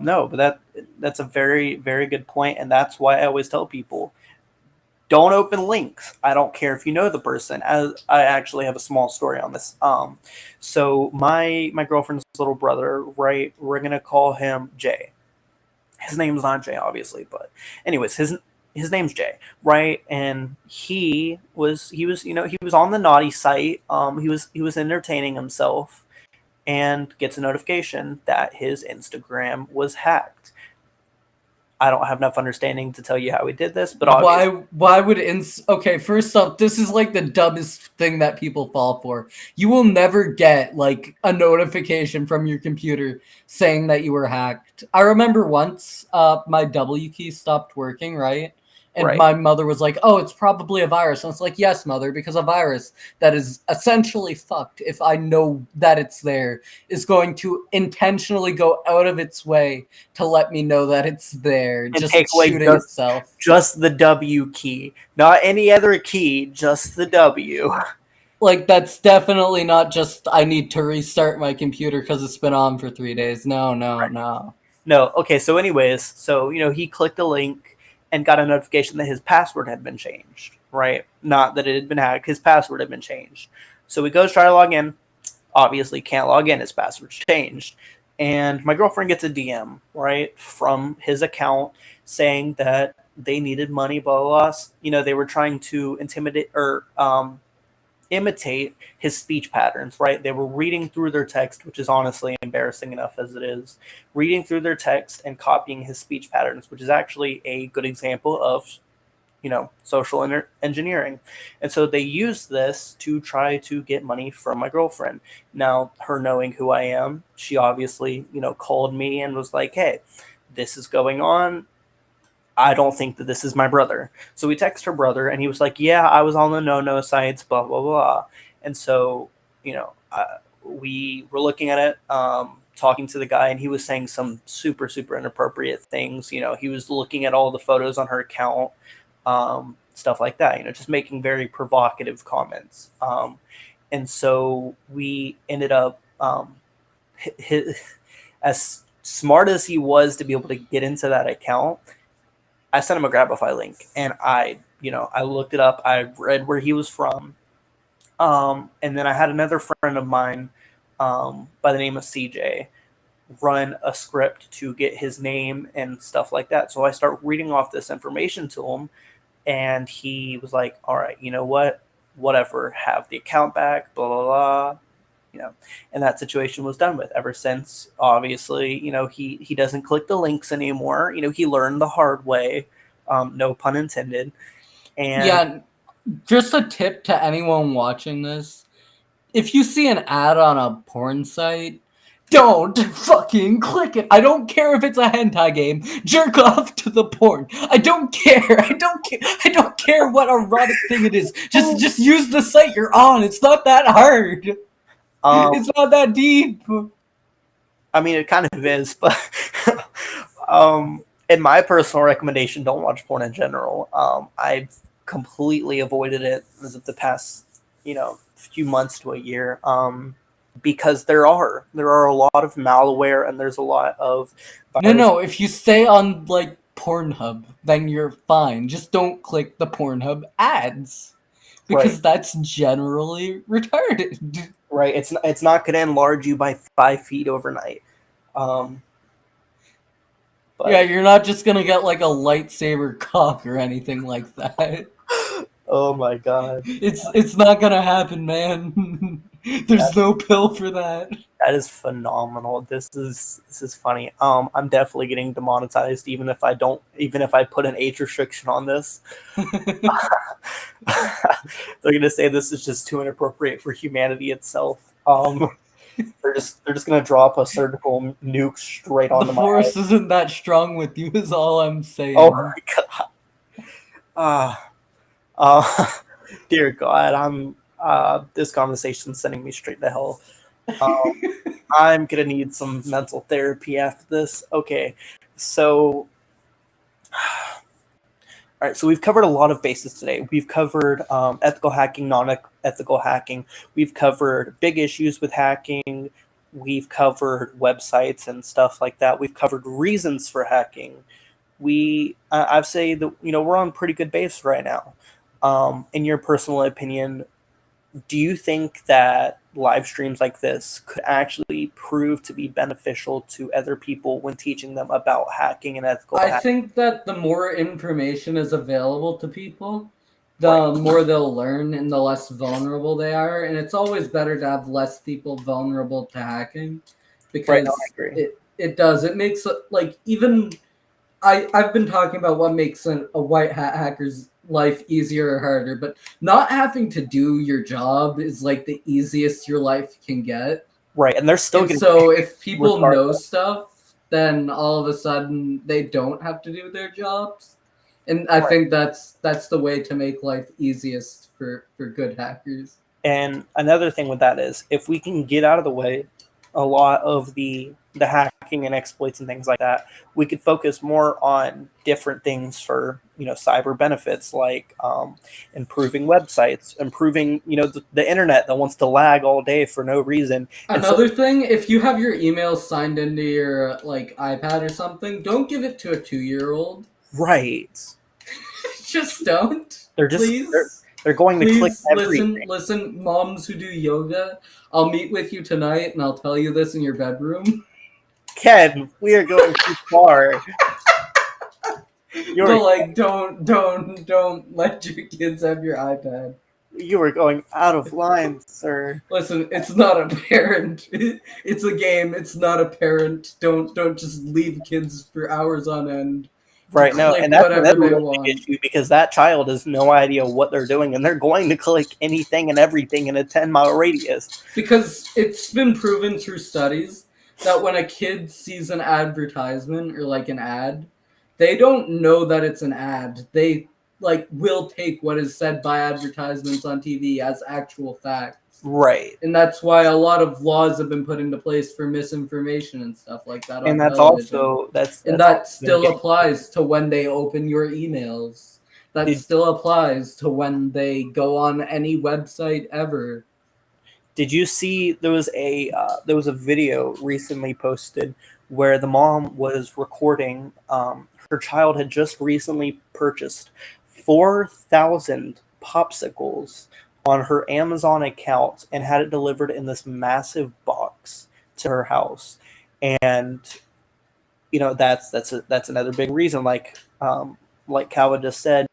No, but that's a very, very good point, and that's why I always tell people, don't open links. I don't care if you know the person. As I actually have a small story on this. So my girlfriend's little brother, right? We're gonna call him Jay. His name's not Jay, obviously, but anyways, his name's Jay, right? And he was on the naughty site. He was entertaining himself, and gets a notification that his Instagram was hacked. I don't have enough understanding to tell you how he did this, but obviously, Why would okay, first off, this is like the dumbest thing that people fall for. You will never get like a notification from your computer saying that you were hacked. I remember once my W key stopped working, right? And right. my mother was like, "Oh, it's probably a virus." And it's like, "Yes, mother, because a virus that is essentially fucked, if I know that it's there, is going to intentionally go out of its way to let me know that it's there, And just take away shooting itself." just the W key, not any other key, just the W. Like, that's definitely not just I need to restart my computer because it's been on for 3 days. No, no, no. No, okay. So, anyways, he clicked a link and got a notification that his password had been changed. Right? Not that it had been hacked. His password had been changed. So he goes try to log in. Obviously, can't log in. His password's changed. And my girlfriend gets a DM, right, from his account saying that they needed money, blah, blah, blah. They were trying to intimidate or imitate his speech patterns, right? They were reading through their text, which is honestly embarrassing enough as it is, reading through their text and copying his speech patterns, which is actually a good example of social engineering. And so they used this to try to get money from my girlfriend. Now, her knowing who I am, she obviously, called me and was like, hey, this is going on. I don't think that this is my brother. So we text her brother, and he was like, yeah, I was on the no sites, blah, blah, blah. And so, we were looking at it, talking to the guy, and he was saying some super, super inappropriate things. He was looking at all the photos on her account, stuff like that, just making very provocative comments. And so we ended up, as smart as he was to be able to get into that account, I sent him a Grabify link, and I looked it up. I read where he was from, and then I had another friend of mine, by the name of CJ, run a script to get his name and stuff like that. So I start reading off this information to him, and he was like, "All right, you know what? Whatever, have the account back." Blah blah blah. And that situation was done with. Ever since, obviously, he doesn't click the links anymore. He learned the hard way, no pun intended. And Yeah, just a tip to anyone watching this. If you see an ad on a porn site, don't fucking click it. I don't care if it's a hentai game. Jerk off to the porn. I don't care. I don't care. I don't care what erotic thing it is. Just use the site you're on. It's not that hard. It's not that deep. I mean, it kind of is, but in my personal recommendation, don't watch porn in general. I've completely avoided it as of the past, few months to a year, because there are a lot of malware, and there's a lot of virus. No. If you stay on like Pornhub, then you're fine. Just don't click the Pornhub ads Right, because that's generally retarded. right. It's not going to enlarge you by 5 feet overnight. Um, Yeah, but you're not just gonna get like a lightsaber cock or anything like that. oh my god, It's not gonna happen, man. that, There's no pill for that. that is phenomenal. This is funny. I'm definitely getting demonetized, even if I put an age restriction on this. They're gonna say this is just too inappropriate for humanity itself. They're just gonna drop a surgical nuke straight The onto my head. force isn't that strong with you, is all I'm Oh saying. my god. Uh, uh, dear God, this conversation's sending me straight to hell. Um, I'm gonna need some mental therapy after this. Okay, so all right, so we've covered a lot of bases today. We've covered ethical hacking, non-ethical hacking. We've covered big issues with hacking. We've covered websites and stuff like that. We've covered reasons for hacking. I've say that we're on pretty good base right now. In your personal opinion, do you think that live streams like this could actually prove to be beneficial to other people when teaching them about hacking and ethical I hacking? think that the more information is available to people, Right, the more they'll learn and the less vulnerable they are. And it's always better to have less people vulnerable to hacking right. No, I because agree. it makes like even I've been talking about what makes a white hat hacker's life easier or harder, but not having to do your job is like the easiest your life can get. Right, and they're still And getting so paid if people know regardless. stuff, then all of a sudden they don't have to do their jobs. And I Right. think that's the way to make life easiest for good hackers. And another thing with that is if we can get out of the way a lot of the hacking and exploits and things like that, we could focus more on different things for cyber benefits like improving websites, improving the internet that wants to lag all day for no reason. And so Another thing, if you have your email signed into your like iPad or something, don't give it to a 2-year-old. right, Just don't. they're just Please. they're going to click Please listen, everything. listen, moms who do yoga. I'll meet with you tonight and I'll tell you this in your bedroom. Ken, we are going too far. You're But like don't let your kids have your iPad. you are going out of line, sir. Listen, it's not a parent. It's a game. It's not a parent. Don't just leave kids for hours on end to Right now, and click that's whatever another they real big want. issue because that child has no idea what they're doing, and they're going to click anything and everything in a 10-mile radius. Because it's been proven through studies that when a kid sees an advertisement or like an ad, they don't know that it's an ad. They like will take what is said by advertisements on TV as actual facts. Right, And that's why a lot of laws have been put into place for misinformation and stuff like that and on that's television. also that's And that's that also been still getting. applies to when they open your emails. That Did still applies to when they go on any website ever. Did you see there was a video recently posted where the mom was recording? Her child had just recently purchased 4,000 popsicles on her Amazon account and had it delivered in this massive box to her house. And that's another big reason. Like Kawa just said,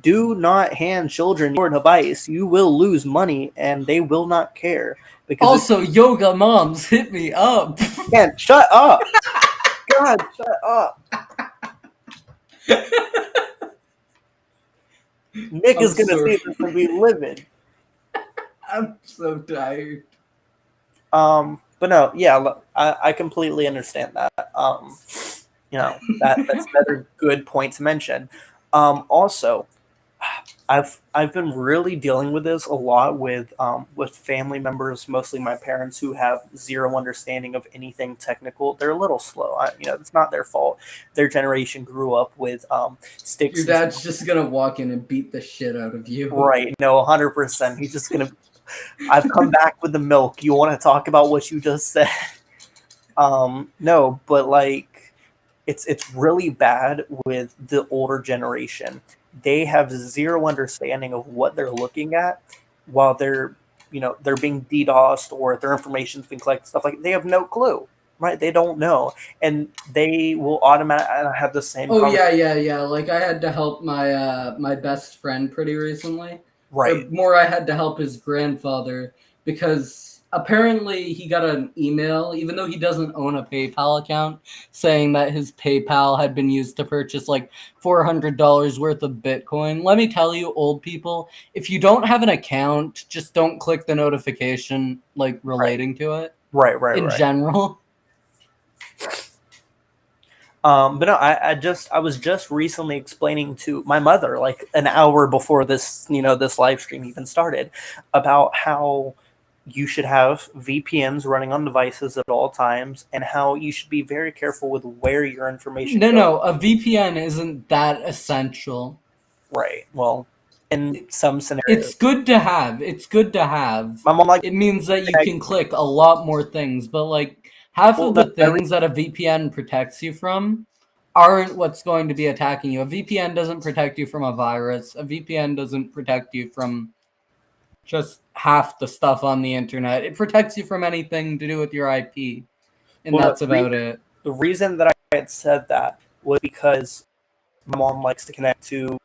do not hand children your device. You will lose money, and they will not care because it's Also, yoga moms, hit me up. can't shut up. God, shut up. Nick I'm is gonna sorry. see this and be livid. I'm so tired. But no, yeah, look, I completely understand that. That's another good point to mention. Also, I've been really dealing with this a lot with family members, mostly my parents, who have zero understanding of anything technical. They're a little slow. It's not their fault. Their generation grew up with Your sticks and dad's just gonna walk in and beat the shit out of you. right. No, 100%. He's just gonna. I've come back with the milk. You want to talk about what you just said? No, but like it's really bad with the older generation. They have zero understanding of what they're looking at while they're being DDoSed or their information's being collected, stuff like they have no clue, right? They don't know, and they will automatically have the same Oh conversation. yeah. Like I had to help my best friend pretty recently. Or Right, more I had to help his grandfather because apparently he got an email, even though he doesn't own a PayPal account, saying that his PayPal had been used to purchase like $400 worth of Bitcoin. Let me tell you, old people, if you don't have an account, just don't click the notification like right, relating to it right, in right. general. But no, I was just recently explaining to my mother, like an hour before this live stream even started, about how you should have VPNs running on devices at all times, and how you should be very careful with where your information goes. No, a VPN isn't that essential. Right. Well, in some scenarios, It's good to have. It's good to have. my mom likes It means that you to can click a lot more things, but like half well, of no, the things that a VPN protects you from aren't what's going to be attacking you. A VPN doesn't protect you from a virus. A VPN doesn't protect you from just half the stuff on the internet. It protects you from anything to do with your IP, and well, that's about it. the reason that I had said that was because my mom likes to connect to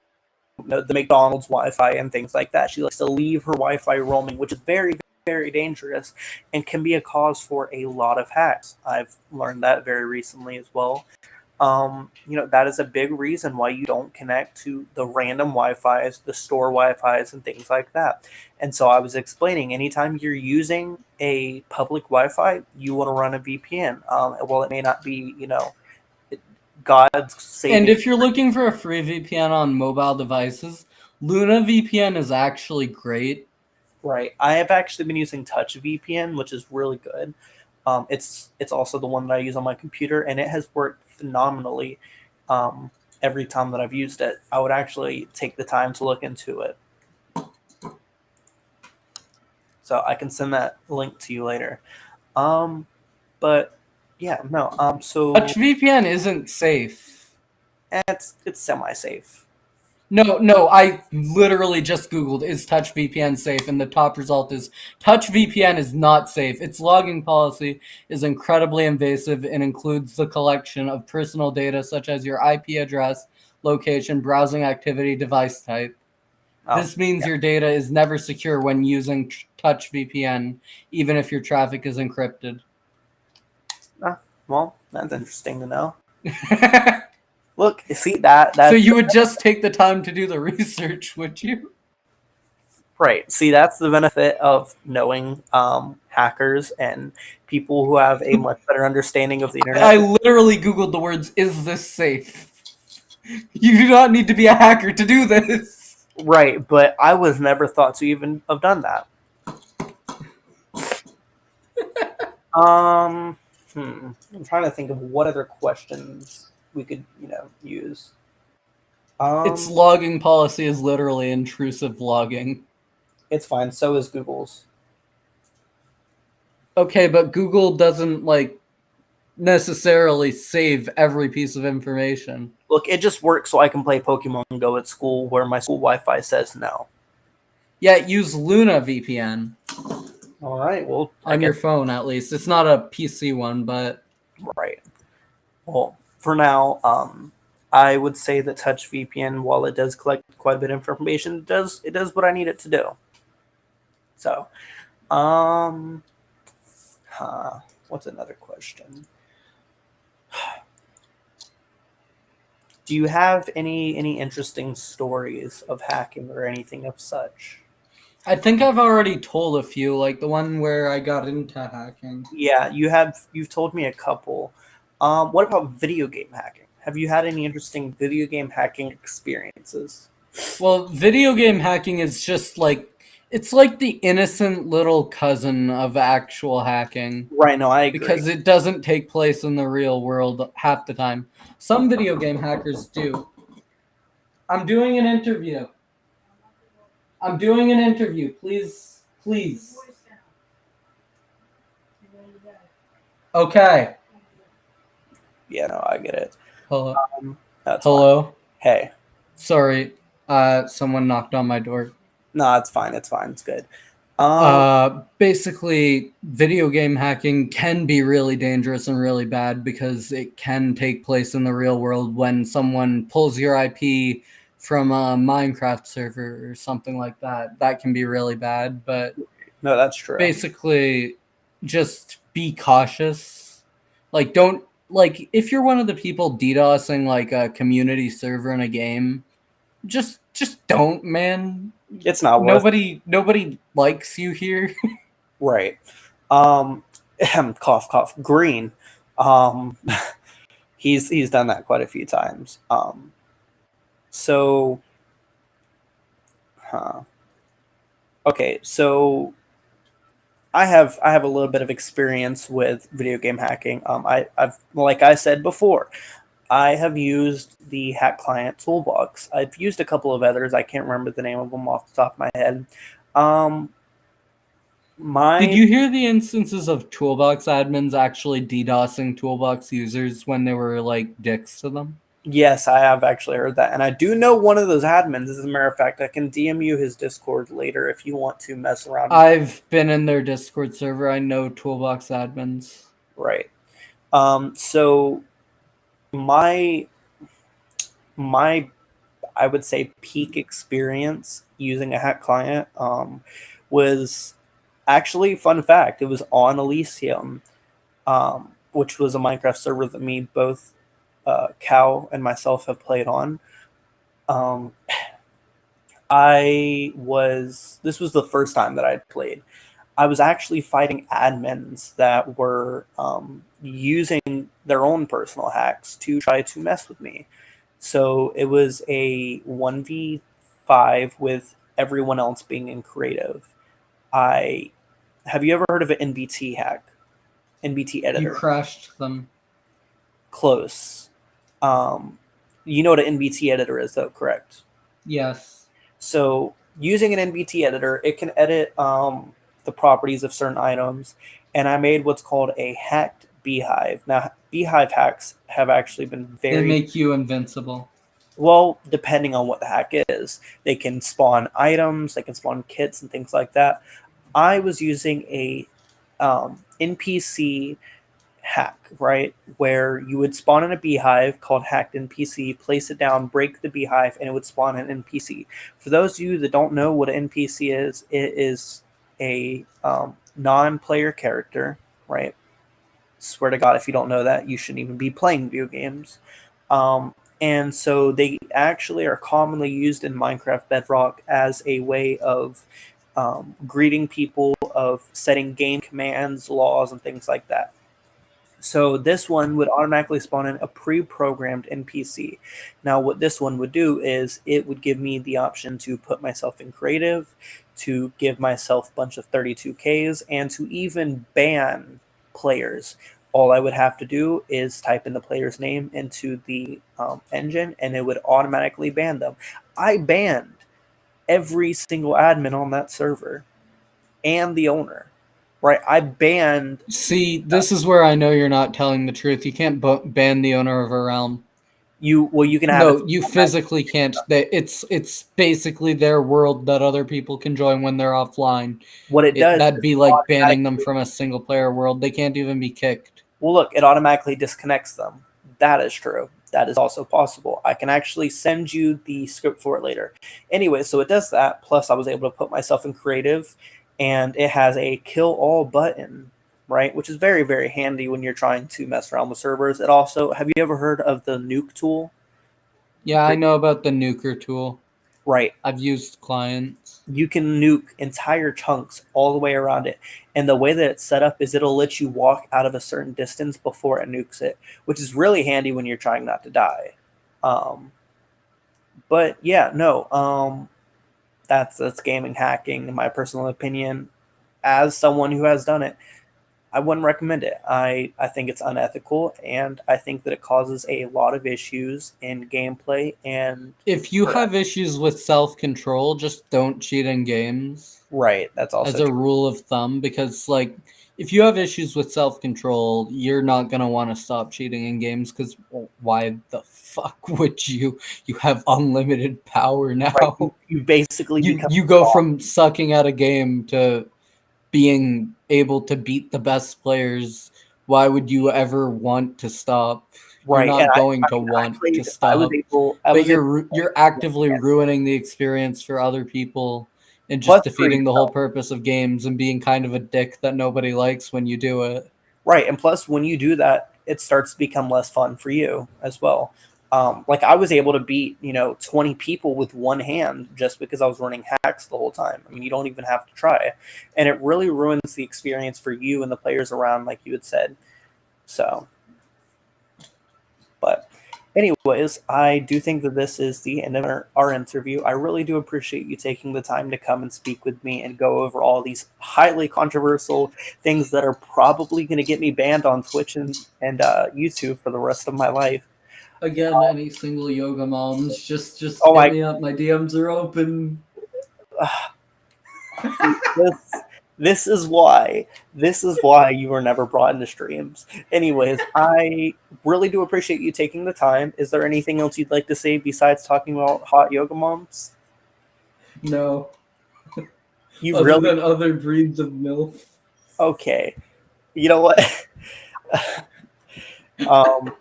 the McDonald's Wi-Fi and things like that. She likes to leave her Wi-Fi roaming, which is very, very dangerous and can be a cause for a lot of hacks. I've learned that very recently as well. That is a big reason why you don't connect to the random Wi-Fi's, the store Wi-Fi's, and things like that. And so I was explaining, anytime you're using a public Wi-Fi, you want to run a VPN. Well, it may not be, God's saving. And if you're looking for a free VPN on mobile devices, Luna VPN is actually great. Right. I have actually been using Touch VPN, which is really good. It's also the one that I use on my computer, and it has worked phenomenally every time that I've used it. I would actually take the time to look into it. So I can send that link to you later. But yeah, no. So Touch VPN isn't safe. it's semi-safe. No, I literally just Googled, is Touch VPN safe? And the top result is Touch VPN is not safe. Its logging policy is incredibly invasive and includes the collection of personal data such as your IP address, location, browsing activity, device type. This means your data is never secure when using Touch VPN, even if your traffic is encrypted. Well, that's interesting to know. Look, see that. So you would just take the time to do the research, would you? Right. See, that's the benefit of knowing hackers and people who have a much better understanding of the internet. I literally Googled the words, is this safe? You do not need to be a hacker to do this. Right, but I was never thought to even have done that. I'm trying to think of what other questions we could, use. Its logging policy is literally intrusive logging. It's fine. So is Google's. Okay, but Google doesn't necessarily save every piece of information. Look, it just works so I can play Pokemon Go at school where my school Wi-Fi says no. Yeah, use Luna VPN. All right. Well, on your phone at least. It's not a PC one, but right. Well, for now, I would say that Touch VPN, while it does collect quite a bit of information, it does what I need it to do. So, what's another question? Do you have any interesting stories of hacking or anything of such? I think I've already told a few, like the one where I got into hacking. Yeah, you've told me a couple. What about video game hacking? Have you had any interesting video game hacking experiences? Well, video game hacking is just it's like the innocent little cousin of actual hacking. Right, no, I agree. Because it doesn't take place in the real world half the time. Some video game hackers do. I'm doing an interview. Please. Okay. Yeah, no, I get it. Hello. Hello. Fine. Hey. Sorry. Someone knocked on my door. No, it's fine. It's fine. It's good. Basically, video game hacking can be really dangerous and really bad because it can take place in the real world when someone pulls your IP from a Minecraft server or something like that. That can be really bad, but no, that's true. Basically, just be cautious. If you're one of the people DDoSing a community server in a game, just don't, man. It's not worth nobody likes you here. Right. Cough cough. Green. He's done that quite a few times. Okay, so I have a little bit of experience with video game hacking. I've like I said before, I have used the Hack Client Toolbox. I've used a couple of others. I can't remember the name of them off the top of my head. Um, Did my you hear the instances of Toolbox admins actually DDoSing Toolbox users when they were like dicks to them? Yes, I have actually heard that, and I do know one of those admins. As a matter of fact, I can DM you his Discord later if you want to mess around. I've been in their Discord server. I know Toolbox admins. Right. So my my I would say peak experience using a hack client was actually, fun fact, it was on Elysium, which was a Minecraft server that me, both Cal and myself have played on. Um, this was the first time that I'd played. I was actually fighting admins that were using their own personal hacks to try to mess with me. So it was a 1v5 with everyone else being in creative. I Have you ever heard of an NBT hack? NBT You editor. crashed them. Close. Um, you know what an NBT editor is, though, correct? Yes. So using an NBT editor, it can edit the properties of certain items, and I made what's called a hacked beehive. Now, beehive hacks have actually been They very make you invincible. well, depending on what the hack is. They can spawn items, they can spawn kits and things like that. I was using a NPC hack, right? Where you would spawn in a beehive called hacked NPC, place it down, break the beehive, and it would spawn an NPC. For those of you that don't know what an NPC is, it is a non-player character, right? Swear to God, if you don't know that, you shouldn't even be playing video games. And so they actually are commonly used in Minecraft Bedrock as a way of greeting people, of setting game commands, laws, and things like that. So this one would automatically spawn in a pre-programmed NPC. Now, what this one would do is it would give me the option to put myself in creative, to give myself a bunch of 32Ks, and to even ban players. All I would have to do is type in the player's name into the engine, and it would automatically ban them. I banned every single admin on that server and the owner. Right? I banned See, this is where I know you're not telling the truth. You can't ban the owner of a realm. you. Well, you can have it No, you physically can't. It's basically their world that other people can join when they're offline. what it does That'd is be like banning them automatically, from a single player world. They can't even be kicked. well, look, it automatically disconnects them. That is true. That is also possible. I can actually send you the script for it later. Anyway, so it does that. Plus, I was able to put myself in creative, and it has a kill all button, right? Which is very, very handy when you're trying to mess around with servers. It also, have you ever heard of the nuke tool? Yeah, I know about the nuker tool. Right. I've used clients. You can nuke entire chunks all the way around it. And the way that it's set up is it'll let you walk out of a certain distance before it nukes it, which is really handy when you're trying not to die. Um, but yeah, no, that's gaming hacking, in my personal opinion. As someone who has done it, I wouldn't recommend it. I think it's unethical, and I think that it causes a lot of issues in gameplay and If you for have issues with self control, just don't cheat in games. right. That's As also a true. rule of thumb, because like if you have issues with self-control, you're not going to want to stop cheating in games, because why the fuck would you have unlimited power Right. now. You basically become You go from sucking at a game to being able to beat the best players. Why would you ever want to stop? You're right. And not going I to mean, want to I was stop, able, I but was able you're actively ruining the experience for other people and plus just for defeating the whole yourself. purpose of games and being kind of a dick that nobody likes when you do it. Right. And plus, when you do that, it starts to become less fun for you as well. Like I was able to beat, 20 people with one hand just because I was running hacks the whole time. I mean, you don't even have to try. And it really ruins the experience for you and the players around, like you had said. So, but Anyways, I do think that this is the end of our interview. I really do appreciate you taking the time to come and speak with me and go over all these highly controversial things that are probably going to get me banned on Twitch and YouTube for the rest of my life. Again, any single yoga moms, just Oh hit my, me up. My DMs are open. see, this is why you were never brought into streams. Anyways, I really do appreciate you taking the time. Is there anything else you'd like to say besides talking about hot yoga moms? No, You other really than other breeds of MILF. okay? You know what? um,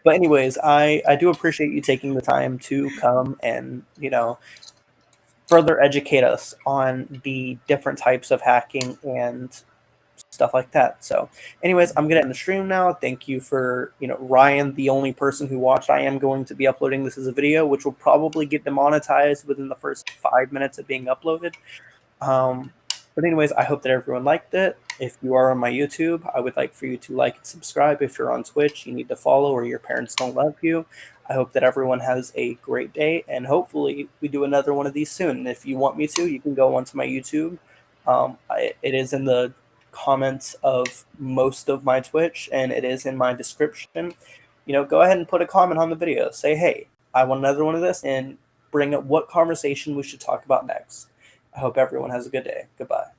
but anyways, I do appreciate you taking the time to come and further educate us on the different types of hacking and stuff like that. So, anyways, I'm gonna end the stream now. Thank you for Ryan, the only person who watched. I am going to be uploading this as a video, which will probably get demonetized within the first 5 minutes of being uploaded. Um, but anyways, I hope that everyone liked it. If you are on my YouTube, I would like for you to like and subscribe. If you're on Twitch, you need to follow or your parents don't love you. I hope that everyone has a great day, and hopefully we do another one of these soon. And if you want me to, you can go onto my YouTube. It is in the comments of most of my Twitch, and it is in my description. Go ahead and put a comment on the video. Say, hey, I want another one of this, and bring up what conversation we should talk about next. I hope everyone has a good day. Goodbye.